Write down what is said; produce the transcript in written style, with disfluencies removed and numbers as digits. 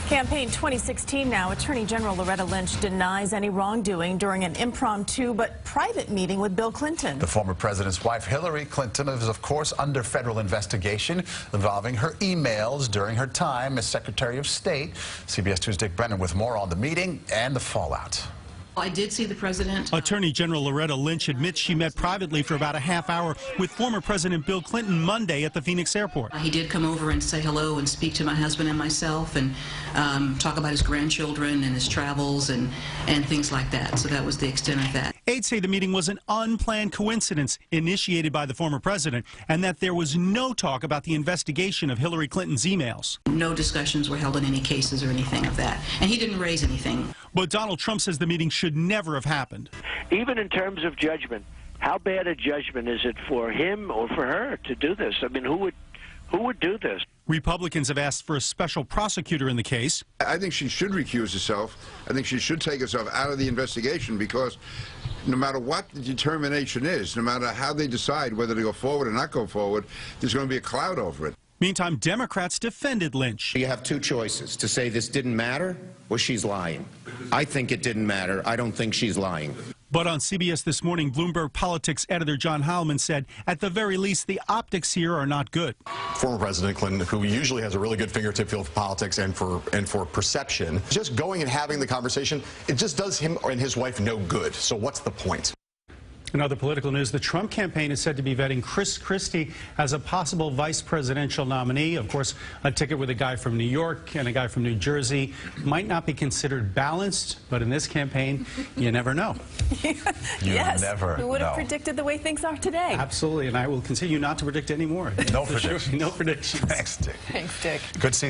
Campaign 2016 now. Attorney General Loretta Lynch denies any wrongdoing during an impromptu but private meeting with Bill Clinton. The former president's wife, Hillary Clinton, is, of course, under federal investigation involving her emails during her time as Secretary of State. CBS 2's Dick Brennan with more on the meeting and the fallout. I did see the president. Attorney General Loretta Lynch admits she met privately for about a half hour with former President Bill Clinton Monday at the Phoenix airport. He did come over and say hello and speak to my husband and myself and talk about his grandchildren and his travels and things like that. So that was the extent of that. Aides say the meeting was an unplanned coincidence initiated by the former president and that there was no talk about the investigation of Hillary Clinton's emails. No discussions were held in any cases or anything of that. And he didn't raise anything. But Donald Trump says the meeting should never have happened. Even in terms of judgment, how bad a judgment is it for him or for her to do this? I mean, who would do this? Republicans have asked for a special prosecutor in the case. I think she should recuse herself. I think she should take herself out of the investigation because no matter what the determination is, no matter how they decide whether to go forward or not go forward, there's going to be a cloud over it. Meantime, Democrats defended Lynch. You have two choices, to say this didn't matter or she's lying. I think it didn't matter. I don't think she's lying. But on CBS This Morning, Bloomberg Politics editor John Heilman said, at the very least, the optics here are not good. Former President Clinton, who usually has a really good fingertip feel for politics and for perception, just going and having the conversation, it just does him and his wife no good. So what's the point? In other political news, the Trump campaign is said to be vetting Chris Christie as a possible vice presidential nominee. Of course, a ticket with a guy from New York and a guy from New Jersey might not be considered balanced, but in this campaign, you never know. Yes. Never Who would have know. predicted the way things are today? Absolutely, and I will continue not to predict anymore. No predictions. No predictions. Thanks, Dick. Thanks, Dick. Good seeing